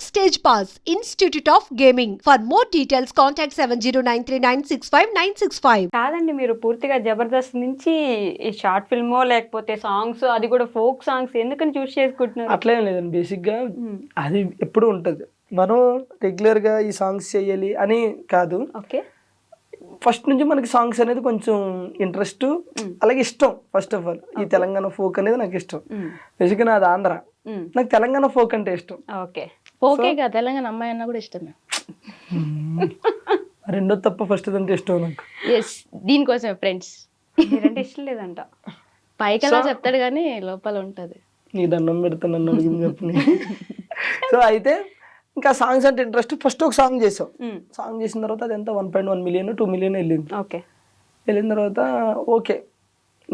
Backstage Pass, Institute of Gaming. For more details, contact 7093965965. కాదండి, మీరు పూర్తిగా జబర్దస్త్ నుంచి ఈ షార్ట్ ఫిల్మో లేకపోతే సాంగ్స్, అది కూడా ఫోక్ సాంగ్స్ ఎందుకని చూస్ చేసుకుంటున్నారు? అట్లా ఏం లేదండి. బేసిక్గా అది ఎప్పుడు ఉంటుంది. మనం రెగ్యులర్గా ఈ సాంగ్స్ చేయాలి అని కాదు. ఓకే, ఫస్ట్ నుంచి మనకి సాంగ్స్ అనేది కొంచెం ఇంట్రెస్ట్, అలాగే ఇష్టం. ఫస్ట్ ఆఫ్ ఆల్ ఈ తెలంగాణ ఫోక్ అనేది నాకు ఇష్టం. బేసిక్గా నాది ఆంధ్ర, నాకు తెలంగాణ ఫోక్ అంటే ఇష్టం. ఓకే, ఓకే కదా, తెలంగాణ అమ్మాయి అన్న కూడా ఇష్టమే. రెండో తప్ప ఫస్ట్ అంటే ఇష్టం నాకు. ఎస్, దీనికోసమే ఫ్రెండ్స్. మీరంటే ఇష్టం లేదంట. పైకి అలా చెప్తాడు కానీ లోపల ఉంటది. నీ దండం పెడతాను నన్ను అడిగింది చెప్పని. సో అయితే ఇంకా సాంగ్స్ అంటే ఇంట్రెస్ట్. ఫస్ట్ ఒక సాంగ్ చేసాం. సాంగ్ చేసిన తర్వాత అది ఎంత 1.1 మిలియన్ 2 మిలియన్ వెళ్ళింది. ఓకే, వెళ్ళిన తర్వాత ఓకే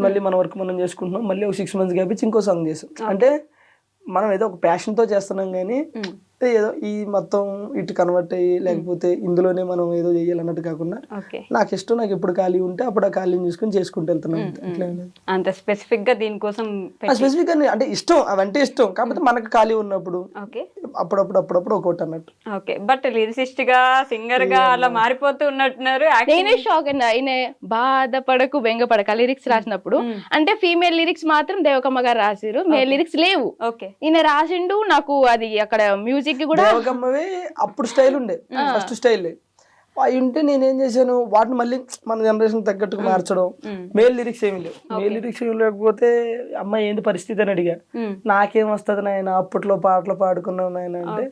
మళ్ళీ మన వర్క్ మనం చేసుకుంటున్నాం. మళ్ళీ ఒక 6 months గ్యాప్ ఇచ్చి ఇంకో సాంగ్ చేసాం. అంటే మనం ఏదో ఒక ప్యాషన్తో చేస్తున్నాం కానీ ఏదో ఈ మొత్తం ఇటు కన్వర్ట్ అయ్యి లేకపోతే ఇందులోనే మనం ఏదో చేయాలన్నట్టు కాకుండా నాకు ఇష్టం, నాకు ఎప్పుడు ఖాళీ ఉంటే అప్పుడు ఆ ఖాళీని చూసుకుని చేసుకుంటూ వెళ్తున్నాం. అంత స్పెసిఫిక్ గా దీనికోసం స్పెసిఫిక్ గా అంటే ఇష్టం, అవంటే ఇష్టం. కాకపోతే మనకు ఖాళీ ఉన్నప్పుడు అప్పుడప్పుడు ఒకటి అన్నట్టు. ఓకే, బట్ లిరిసిస్ట్ గా సింగర్ గా అలా మారిపోతూ ఉన్నట్టున్నారు. నేనే షాక్ అయినా. ఆయన బాధపడకు బెంగపడక లిరిక్స్ రాసినప్పుడు అంటే ఫీమేల్ లిరిక్స్ మాత్రం దేవకమ్మ గారు రాసిరు, మేల్ లిరిక్స్ లేవు. ఓకే, ఈయన రాసిండు. నాకు అది అక్కడ మ్యూజిక్ కూడా దేవకమ్మవే అప్పుడు స్టైల్ ఉండే, ఫస్ట్ స్టైల్ అవి ఉంటే నేనేం చేశాను, వాటిని మళ్ళీ మన జనరేషన్ తగ్గట్టుగా మార్చడం. మేల్ లిరిక్స్ ఏమి లేవు. మేల్ లిరిక్స్ ఏమి లేకపోతే అమ్మాయి ఏంటి పరిస్థితి అని అడిగా. నాకేం వస్తుంది నాయన, అప్పట్లో పాటలు పాడుకున్నావు నాయన అంటే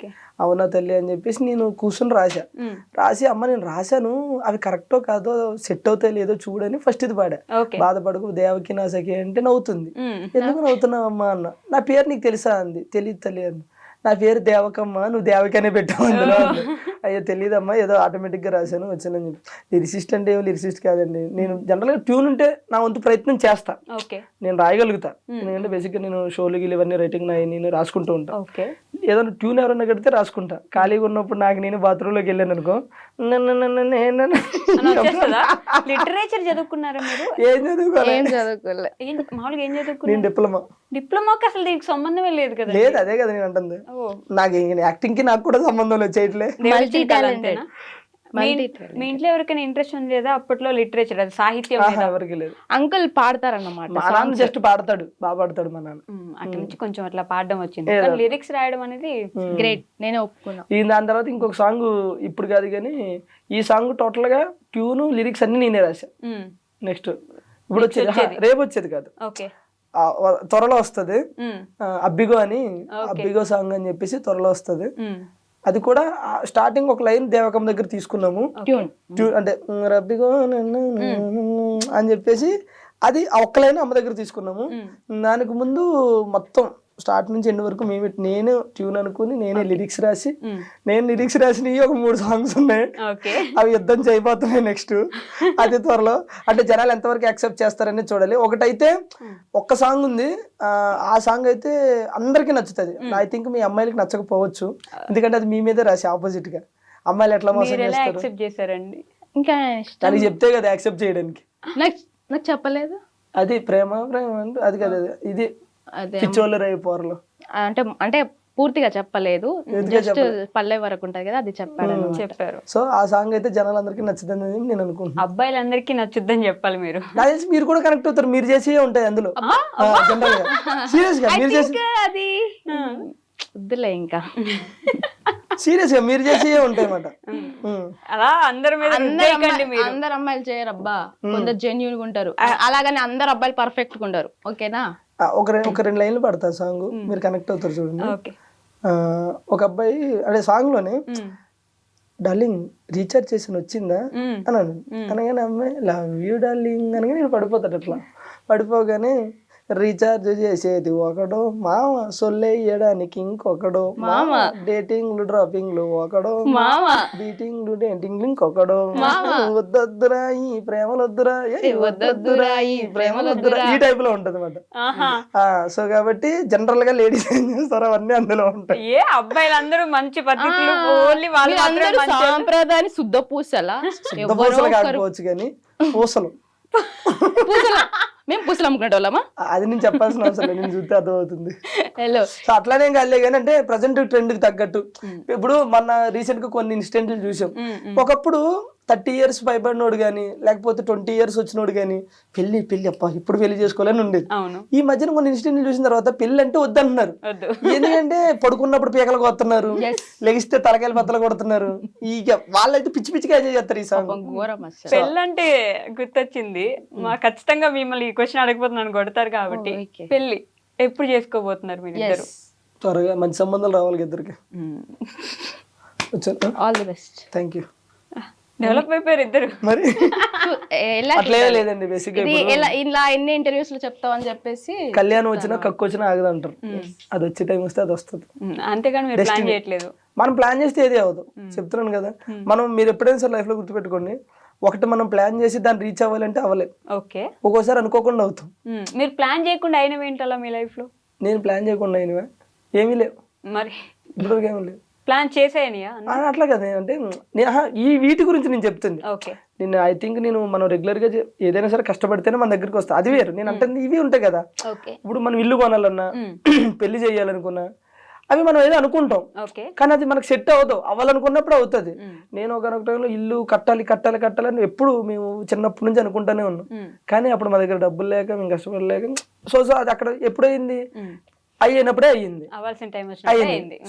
అవునా తల్లి అని చెప్పేసి నేను కూర్చొని రాసి అమ్మ నేను రాశాను, అవి కరెక్టో కాదో సెట్ అవుతాయి లేదో చూడని ఫస్ట్ ఇది పాడా. బాధపడకు దేవకి నా సఖి అంటే నవ్వుతుంది. ఎందుకు నవ్వుతున్నావు అమ్మా అన్న. నా పేరు నీకు తెలుసా అంది. తెలియదు తల్లి అన్న. నా పేరు దేవకమ్మ, నువ్వు దేవకనే పెట్టావు అందులో. అయ్యో తెలియదమ్మా, ఏదో ఆటోమేటిక్గా రాశాను వచ్చానని చెప్పి. లిరిసిస్ట్ అంటే ఏమో లిరిసిస్ట్ కాదండి. నేను జనరల్గా ట్యూన్ ఉంటే నా వంతు ప్రయత్నం చేస్తా, నేను రాయగలుగుతా. ఎందుకంటే బేసిక్గా నేను షోలు గిలు ఇవన్నీ రైటింగ్ నేను రాసుకుంటూ ఉంటాను. ఏదైనా ట్యూన్ ఎవరన్నా కడితే రాసుకుంటా. ఖాళీగా ఉన్నప్పుడు నాకు నేను బాత్రూంలోకి వెళ్ళాను అనుకో, లిటరేచర్ చదువుకున్నారా మీరు? ఏం చదువుకోవాలి, మామూలుగా ఏం చదువుకున్నారు? నేను డిప్లొమాకి అసలు దీనికి సంబంధమే లేదు కదా. లేదు, అదే కదా నేను అంటుంది. నాకు యాక్టింగ్ కి నాకు కూడా సంబంధం లేదు, చేయట్లే. మీ ఇంట్లో ఎవరికైనా ఇంట్రెస్ట్ ఉంది లేదా అప్పట్లో లిటరేచర్, అది సాహిత్యం? ఎవరికి లేదు. అంకుల్ పాడతారన్నమాట. మా నాన్న జస్ట్ పాడతాడు, బాగా పాడతాడు మా నాన్న. అటు నుంచి కొంచెం అట్లా పాడడం వచ్చింది. లిరిక్స్ రాయడం అనేది గ్రేట్, నేనే ఒప్పుకున్నా. దాని తర్వాత ఇంకొక సాంగ్ ఇప్పుడు కాదు కానీ ఈ సాంగ్ టోటల్ గా ట్యూన్ లిరిక్స్ అన్ని నేనే రాశా. నెక్స్ట్ ఇప్పుడు వచ్చేది, రేపు వచ్చేది కాదు, త్వరలో వస్తుంది. అబ్బిగో అని, అబ్బిగో సాంగ్ అని చెప్పేసి త్వరలో వస్తుంది. అది కూడా స్టార్టింగ్ ఒక లైన్ దేవకమ్మ దగ్గర తీసుకున్నాము, అంటే రబ్బిగో అని చెప్పేసి అది ఒక్క లైన్ అమ్మ దగ్గర తీసుకున్నాము. దానికి ముందు మొత్తం స్టార్ట్ నుంచి ఎండ్ వరకు నేను ట్యూన్ అనుకుని నేనే లిరిక్స్ రాసి, రాసినవి ఒక 3 songs ఉన్నాయి. అవి యుద్ధం చేయబోతున్నాయి నెక్స్ట్. అది త్వరలో, అంటే జనాలు ఎంతవరకు యాక్సెప్ట్ చేస్తారని చూడాలి. ఒకటైతే ఒక్క సాంగ్ ఉంది, ఆ సాంగ్ అయితే అందరికీ నచ్చుతుంది. ఐ థింక్ మీ అమ్మాయిలకి నచ్చకపోవచ్చు, ఎందుకంటే అది మీ మీదే రాసి ఆపోజిట్ గా. అమ్మాయిలు ఎట్లా మోసం చేస్తారండి? ఇంకా దానికి చెప్తే కదా యాక్సెప్ట్ చేయడానికి. నాకు చెప్పలేదు. అది ప్రేమ అంటే అది కదా, ఇది పిచ్చోళ్ళు రేపు పోరలు అంటే పూర్తిగా చెప్పలేదు, జస్ట్ పల్లె వరకు ఉంటది కదా, అది చెప్పారు. సో ఆ సాంగ్ అయితే జనాలందరికీ నచ్చుతుందని నేను అనుకుంటున్నాను. అబ్బాయిలందరికీ నచ్చుద్దని చెప్పాలి మీరు. మీరు కూడా కనెక్ట్ అవుతారు, మీరు చేసే ఉంటాయి అందులో. జనరల్ గా సీరియస్ గా మీరు చేసి అది వద్దులే, ఇంకా సీరియస్ గా మీరు చేసే ఉంటాయి అన్నమాట. అలా అందరు అమ్మాయిలు చేయరు అబ్బా, కొందరు జెన్యూన్ గా ఉంటారు. అలాగని అందరు అబ్బాయిలు పర్ఫెక్ట్ గా ఉండరు. ఓకేనా, ఒక 2 లైన్లు పడతా సాంగ్, మీరు కనెక్ట్ అవుతారు చూడండి. ఒక అబ్బాయి అంటే సాంగ్ లోనే డార్లింగ్ రీఛార్జ్ చేసి వచ్చిందా అన్నాను. అనగానే అమ్మాయి లవ్ యూ డార్లింగ్ అనగా నేను పడిపోతాడు. అట్లా పడిపోగానే రీఛార్జ్ చేసేది ఒకడో మామ, సొల్లేయడానికి ఇంకొకడో మామ, డేటింగ్లు డ్రాపింగ్లు ఒకడో మామ, బీటింగ్లు డేటింగ్లు ఇంకొకడో, వద్దొద్దురా ఈ ప్రేమలొద్దురా, వద్దొద్దురా ఈ ప్రేమలొద్దురా, ఈ టైప్ లో ఉంటది అన్నమాట. సో కాబట్టి జనరల్ గా లేడీస్ ఏం చేస్తారో అవన్నీ అందులో ఉంటాయి. అబ్బాయిలందరూ మంచి పద్ధతులు, సాంప్రదాయాన్ని శుద్ధ పూసలు కాకపోవచ్చు కానీ పూసలు మేము పుస్తలు అమ్ముకునేటోళ్ళమా? అది నేను చెప్పాల్సిన అవసరం లేదు, నేను చూస్తే అర్థమవుతుంది. హలో, సో అట్లానే కాలే కానీ అంటే ప్రజెంట్ ట్రెండ్ కి తగ్గట్టు ఇప్పుడు మన రీసెంట్ గా కొన్ని ఇన్సిడెంట్లు చూసాం. ఒకప్పుడు 30 years పైబడినోడు కానీ లేకపోతే 20 years వచ్చినోడు కానీ పెళ్లి పెళ్లి అప్ప ఇప్పుడు పెళ్లి చేసుకోవాలని ఉండేది. ఈ మధ్యన కొన్ని ఇన్సిడెంట్లు చూసిన తర్వాత పెళ్లి అంటే వద్దంటున్నారు. ఎందుకంటే పడుకున్నప్పుడు పీకలు కొడుతున్నారు, లెగిస్తే తలకాయలు బద్దలు కొడుతున్నారు. ఇక వాళ్ళైతే పిచ్చి పిచ్చిగా ఎంజాయ్ చేస్తారు ఈ సాంగ్. పెళ్ళంటే గుర్తొచ్చింది, మా ఖచ్చితంగా మిమ్మల్ని ఈ క్వశ్చన్ అడగపోతున్నాను, కొడతారు కాబట్టి. పెళ్లి ఎప్పుడు చేసుకోబోతున్నారు మీరు ఇద్దరు? త్వరగా మంచి సంబంధాలు రావాలి ఇద్దరికి. All the best. Thank you. Develop అయిపోయారు ఇద్దరు మరి అట్లే లేదండి. బేసిక్ గా ఇలా ఎన్ని ఇంటర్వ్యూస్ లో చెప్తావు అని చెప్పేసి కళ్యాణం వచ్చినా కక్కు వచ్చినా ఆగదు అంటారు. అది వచ్చే టైం వస్తే అది వస్తుంది. అంతేగాని మీరు ప్లాన్ చేయట్లేదు. మనం ప్లాన్ చేస్తే ఏది అవ్వదు, చెప్తున్నాను కదా. మనం మీరు ఎప్పుడైనా సార్ లైఫ్ లో గుర్తుపెట్టుకోండి, ఒకటి మనం ప్లాన్ చేసి దాన్ని రీచ్ అవ్వాలంటే అవ్వలేదు. ఓకే, ఒక్కోసారి అనుకోకుండా అవుతాం. మీరు ప్లాన్ చేయకుండా అయినవి ఏంటలా మీ లైఫ్ లో? నేను ప్లాన్ చేయకుండా అయినవా ఏమీ లేవు, మరి ఇప్పటివరకు ఏమీ లేవు. ప్లాన్ చేసేయనియా? అట్లా కదా, అంటే ఈ వీటి గురించి నేను చెప్తుంది. ఓకే, నేను ఐ థింక్ నేను మనం రెగ్యులర్ గా ఏదైనా సరే కష్టపడితేనే మన దగ్గరికి వస్తా, అది వేరు. నేను అంటే ఇవి ఉంటాయి కదా, ఇప్పుడు మనం ఇల్లు కొనాలన్నా పెళ్లి చేయాలనుకున్నా అవి మనం ఏదో అనుకుంటాం, కానీ అది మనకు సెట్ అవ్వదు. అవ్వాలనుకున్నప్పుడు అవుతుంది. నేను ఒక టైంలో ఇల్లు కట్టాలి కట్టాలి కట్టాలని ఎప్పుడు మేము చిన్నప్పటి నుంచి అనుకుంటానే ఉన్నాం, కానీ అప్పుడు మా దగ్గర డబ్బులు లేక మేము కష్టపడలేక సో అది అక్కడ ఎప్పుడైంది అయినప్పుడే అయ్యింది.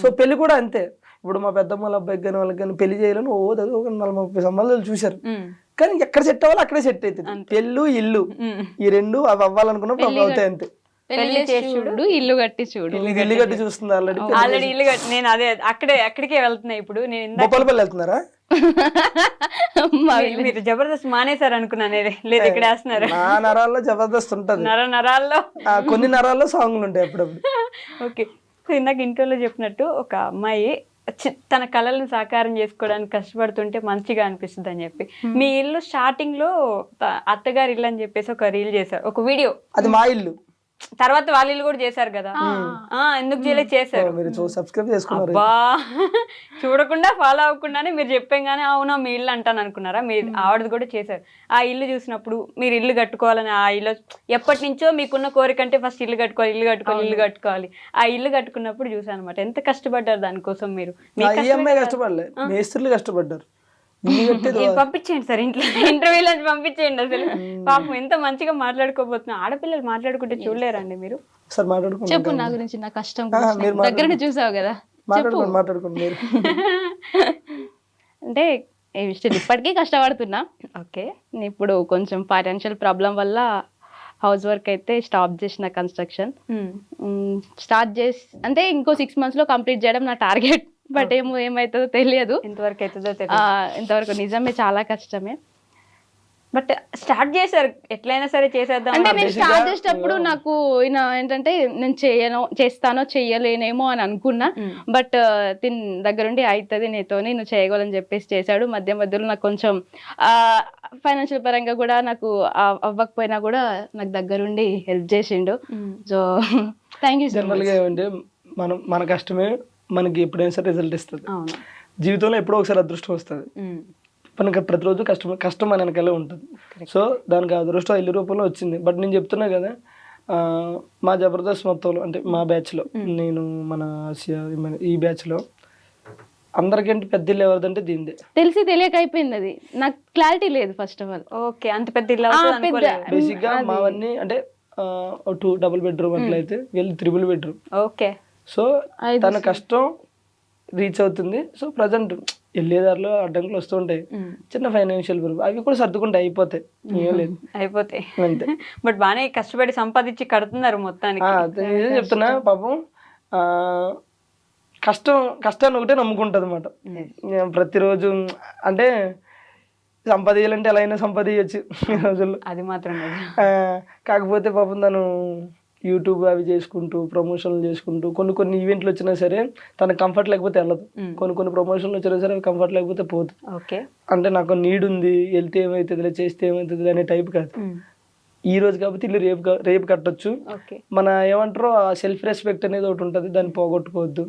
సో పెళ్లి కూడా అంతే. ఇప్పుడు మా పెద్దమ్మ అబ్బాయికి కానీ వాళ్ళకి కానీ పెళ్లి చేయాలని ఒక 40-30 సంబంధాలు చూశారు, కానీ ఎక్కడ సెట్ అవ్వాలి అక్కడే సెట్ అవుతుంది. పెళ్ళు ఇల్లు ఈ రెండు అవి అవ్వాలనుకున్నప్పుడు అవి అవుతాయి అంతే. పెళ్లి చేసి చూడు, ఇల్లు కట్టి చూడు. ఇల్లు కట్టి చూస్తుంది ఆల్రెడీ ఇల్లు కట్టి. నేను అక్కడికే వెళ్తున్నా ఇప్పుడు. నేను బొప్పలపల్లి వెళ్తున్నారా? మీరు జబర్దస్త్ మానేశారు అనుకున్నాను, లేదు ఇక్కడ వేస్తున్నారు. నా నరాల్లో జబర్దస్త్ ఉంటది, నరాల్లో కొన్ని నరాల్లో సాంగ్లు ఉంటాయి అప్పుడప్పుడు. ఓకే, సో ఇందాక ఇంటర్వ్యూలో చెప్పినట్టు ఒక అమ్మాయి తన కళలను సాకారం చేసుకోవడానికి కష్టపడుతుంటే మంచిగా అనిపిస్తుంది అని చెప్పి, మీ ఇల్లు స్టార్టింగ్ లో అత్తగారి ఇల్లు అని చెప్పేసి ఒక రీల్ చేశారు, ఒక వీడియో. అది మా ఇల్లు. తర్వాత వాళ్ళ ఇల్లు కూడా చేశారు కదా, ఎందుకు చేయలేదు? చేశారు. సబ్స్క్రైబ్ చేసుకున్నారు. చూడకుండా ఫాలో అవ్వకుండానే మీరు చెప్పాగానే అవునా మీ ఇల్లు అంటాను అనుకున్నారా? మీరు ఆవిడది కూడా చేశారు. ఆ ఇల్లు చూసినప్పుడు మీరు ఇల్లు కట్టుకోవాలని, ఆ ఇల్లు ఎప్పటి నుంచో మీకున్న కోరిక అంటే ఫస్ట్ ఇల్లు కట్టుకోవాలి ఇల్లు కట్టుకోవాలి ఇల్లు కట్టుకోవాలి. ఆ ఇల్లు కట్టుకున్నప్పుడు చూసాను అనమాట ఎంత కష్టపడ్డారు దానికోసం. మీరు కష్టపడలే, మేస్త్రీలు కష్టపడ్డారు. పంపించేయండి సార్ ఇంటర్వ్యూలో పంపించేయండి. అసలు పాపం ఎంత మంచిగా మాట్లాడుకోబోతున్నా. ఆడపిల్లలు మాట్లాడుకుంటే చూడలేరండి మీరు? చెప్పు నా గురించి, నా కష్టం దగ్గర చూసావు కదా, అంటే ఇప్పటికీ కష్టపడుతున్నా. ఓకే, ఇప్పుడు కొంచెం ఫైనాన్షియల్ ప్రాబ్లం వల్ల హౌస్ వర్క్ అయితే స్టాప్ చేసిన, కన్స్ట్రక్షన్ స్టార్ట్ చేసి అంటే ఇంకో 6 months లో కంప్లీట్ చేయడం నా టార్గెట్. బట్ ఏమవుతుందో తెలియదు, ఎంతవరకు అవుతుందో ఇంతవరకు నిజమే చాలా కష్టమే. బట్ స్టార్ట్ చేశారు, ఎట్లయినా సరే చేసేద్దాం అంటే. నేను స్టార్ట్ చేసేటప్పుడు నాకు ఏంటంటే నేను చేస్తానో చెయ్యలేనేమో అని అనుకున్నా, బట్ తిన్ దగ్గరుండి అవుతుంది నీతోని, నువ్వు చేయగలని చెప్పేసి చేశాడు. మధ్యలో నాకు కొంచెం ఫైనాన్షియల్ పరంగా కూడా నాకు అవ్వకపోయినా కూడా నాకు దగ్గరుండి హెల్ప్ చేసిండు. So thank you. జనరల్గా ఏమంటే మన కష్టమే మనకి ఎప్పుడైనా సరే రిజల్ట్ ఇస్తుంది. జీవితంలో ఎప్పుడో ఒకసారి అదృష్టం వస్తుంది. మనకి ప్రతిరోజు కష్టం మన వెనకాలే ఉంటుంది. సో దానికి అదృష్టం ఇల్లు రూపంలో వచ్చింది. బట్ నేను చెప్తున్నా కదా, మా జబర్దస్త్ మొత్తంలో అంటే మా బ్యాచ్లో, నేను మన ఆసియా ఈ బ్యాచ్లో అందరికంటే పెద్ద ఇల్లు ఎవరిదంటే దీనిదే. తెలిసి తెలియక అయిపోయింది, అది నాకు క్లారిటీ లేదు ఫస్ట్ ఆఫ్ ఆల్. ఓకే, అంత పెద్ద ఇల్లు బేసిక్ గా మావన్నీ అంటే 2 double bedroom అట్లయితే వీళ్ళు 3 bedroom. ఓకే, సో తన కష్టం రీచ్ అవుతుంది. సో ప్రజెంట్ వెళ్ళేదారిలో అడ్డంకులు వస్తూ ఉంటాయి, చిన్న ఫైనాన్షియల్ ప్రాబ్లం, అవి కూడా సర్దుకుంటే అయిపోతాయి. ఏం లేదు, అయిపోతాయి అంతే. బట్ బాగానే కష్టపడి సంపాదించి కడుతున్నారు మొత్తానికి. చెప్తున్నా పాపం కష్టాన్ని ఒకటే నమ్ముకుంటుంది అనమాట ప్రతిరోజు. అంటే సంపాదించాలంటే ఎలా అయినా సంపాదించచ్చు ఈ రోజుల్లో, అది మాత్రం. కాకపోతే పాపం తను యూట్యూబ్ అవి చేసుకుంటూ ప్రమోషన్లు చేసుకుంటూ కొన్ని ఈవెంట్లు వచ్చినా సరే తనకు కంఫర్ట్ లేకపోతే వెళ్ళదు. కొన్ని ప్రమోషన్లు వచ్చినా సరే కంఫర్ట్ లేకపోతే పోదు. అంటే నాకు నీడ్ ఉంది, వెళ్తే ఏమవుతుంది చేస్తే ఏమవుతుంది అనే టైప్ కాదు. ఈ రోజు కాబట్టి ఇల్లు రేపు కట్టొచ్చు. మన ఏమంటారో ఆ సెల్ఫ్ రెస్పెక్ట్ అనేది ఒకటి ఉంటుంది, దాన్ని పోగొట్టుకోవద్దు,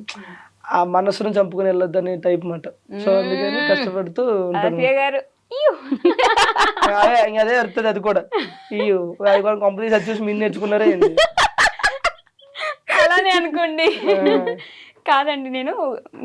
ఆ మనసును చంపుకొని వెళ్ళొద్దు అనే టైప్ మాట. సో అందుకని కష్టపడుతూ ఉంటాను. అదే వస్తుంది అది కూడా అయ్యో అది కూడా కంపెనీ చూసి మీరు నేర్చుకున్నారే ఏంటి అలానే అనుకోండి. కాదండి, నేను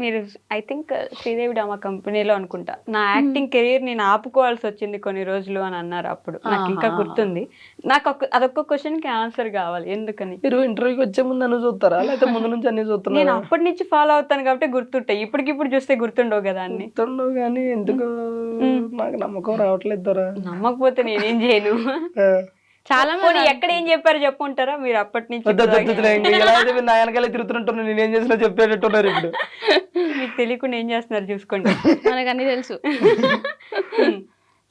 మీరు ఐ థింక్ శ్రీదేవి డ్రామా కంపెనీలో అనుకుంటా నా యాక్టింగ్ కెరీర్ నేను ఆపుకోవాల్సి వచ్చింది కొన్ని రోజులు అని అన్నారు. అప్పుడు నాకు ఇంకా గుర్తుంది. నాకు అదొక్క క్వశ్చన్ కి ఆన్సర్ కావాలి, ఎందుకని? మీరు ఇంటర్వ్యూకి వచ్చే ముందు అన్ని చూస్తారా లేకపోతే ముందు నుంచి అన్ని చూస్తున్నారు? నేను అప్పటి నుంచి ఫాలో అవుతాను కాబట్టి గుర్తుంటాయి, ఇప్పటికిప్పుడు చూస్తే గుర్తుండవు కదా అన్ని. గుర్తుండవు కానీ ఎందుకు నాకు నమ్మకం రావట్లేదు దొరా. నమ్మకపోతే నేనేం చేయను. చాలా మంది ఎక్కడ ఏం చెప్పారు చెప్పుంటారా మీరు అప్పటి నుంచి? ఎలా అయితే మీరు నా వెనకాల తిరుగుతుంటున్నారు, నేనేం చేసినా చెప్పేటట్టున్నారు. ఇప్పుడు మీకు తెలియకుండా ఏం చేస్తున్నారు చూసుకోండి. మనకు అన్ని తెలుసు.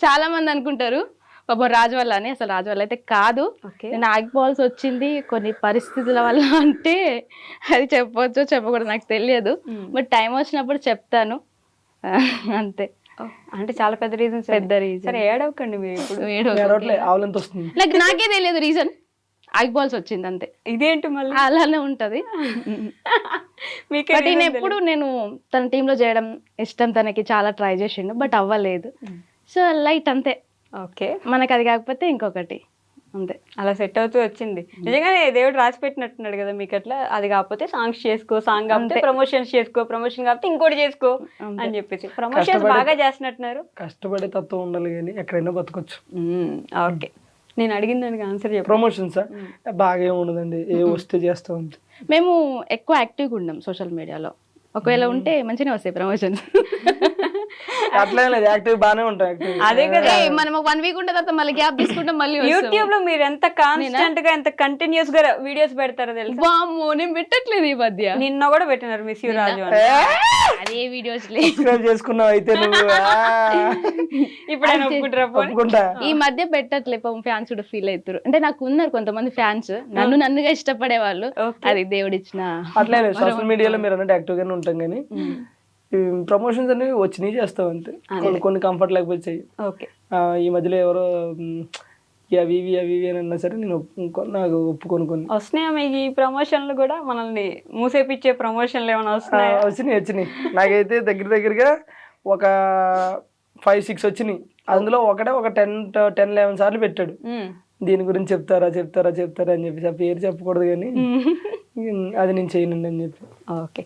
చాలా మంది అనుకుంటారు పాపం రాజు వల్ల అని. అసలు రాజు వల్ల అయితే కాదు. నేను ఆగిపోవాల్సి వచ్చింది కొన్ని పరిస్థితుల వల్ల. అంటే అది చెప్పవచ్చు చెప్పకూడదు నాకు తెలియదు, బట్ టైం వచ్చినప్పుడు చెప్తాను అంతే. అంటే చాలా పెద్ద రీజన్. పెద్ద రీజన్. సరే ఏడవకండి మీరు ఇప్పుడు. ఆవులంత వస్తుంది. నాకు నాకే తెలియదు రీజన్, ఆగిపోవాల్సి వచ్చింది అంతే. ఇదేంటి మళ్ళీ అలానే ఉంటది. బట్ ఎప్పుడు నేను తన టీంలో చేయడం ఇష్టం, తనకి చాలా ట్రై చేసిండు బట్ అవ్వలేదు. సో లైట్ అంతే. ఓకే, మనకి అది కాకపోతే ఇంకొకటి అంతే. అలా సెట్ అవుతూ వచ్చింది. నిజంగానే దేవుడు రాసి పెట్టినట్టున్నాడు కదా మీకు. అట్లా అది కాకపోతే సాంగ్స్ చేసుకో, సాంగ్ కాకపోతే ప్రమోషన్స్ చేసుకో, ప్రమోషన్ కాకపోతే ఇంకోటి చేసుకో అని చెప్పేసి ప్రమోషన్స్ బాగా చేస్తున్నట్టున్నారు. కష్టపడే తత్వం ఉండాలి కానీ ఎక్కడైనా బతకొచ్చు. ఓకే, నేను అడిగిన దానికి ఆన్సర్ చెప్పు. ప్రమోషన్స్ బాగా ఏముండదండి, ఏ వస్తే చేస్తూ ఉంటుంది. మేము ఎక్కువ యాక్టివ్గా ఉన్నాం సోషల్ మీడియాలో. ఒకవేళ ఉంటే మంచిగా వస్తాయి ప్రమోషన్స్. అట్లా లేదు, యాక్టివ్ బాగానే ఉంటాయి. అదే కదా, మనం 1 వీక్ ఉంటే తర్వాత మళ్ళీ గ్యాప్ తీసుకుంటాం. మళ్ళీ యూట్యూబ్ లో మీరు ఎంత కాన్స్టెంట్ గా ఎంత కంటిన్యూస్ గా వీడియోస్ పెడతారో తెలుసా? వామ్మో, నేను పెట్టట్లేదు ఈ మధ్య. నిన్న కూడా పెట్టినారు మిస్ యూ రాజు. అదే వీడియోస్ చేసుకున్నావు అయితే నువ్వు. ఇప్పుడు ఈ మధ్య పెట్టట్లేదు పాపం. ఫ్యాన్స్ కూడా ఫీల్ అవుతారు. అంటే నాకు ఉన్నారు కొంతమంది ఫ్యాన్స్ నన్నుగా ఇష్టపడే వాళ్ళు. అది దేవుడిచ్చిన. అట్లే సోషల్ మీడియాలో మీరు అన్నట్టు యాక్టివ్ గానే ఉంటాం కానీ ప్రమోషన్స్ అనేవి వచ్చినాయి చేస్తాం అంతే. కొన్ని కంఫర్ట్ లేకపోతే చెయ్యి. ఓకే, ఈ మధ్యలో ఎవరో అవి ఇవి అని అన్నా సరే నేను నాకు ఒప్పుకొని కొన్ని వస్తున్నాయా మీకు ఈ ప్రమోషన్లు కూడా? మనల్ని మూసేపిచ్చే ప్రమోషన్లు ఏమైనా వస్తున్నాయా? వచ్చినాయి. నాకైతే దగ్గరగా ఒక 5-6 వచ్చినాయి. అందులో ఒక 10-11 సార్లు పెట్టాడు. దీని గురించి చెప్తారా అని చెప్పేసి ఆ పేరు చెప్పకూడదు కానీ అది నేను చేయనండి అని చెప్పి. ఓకే,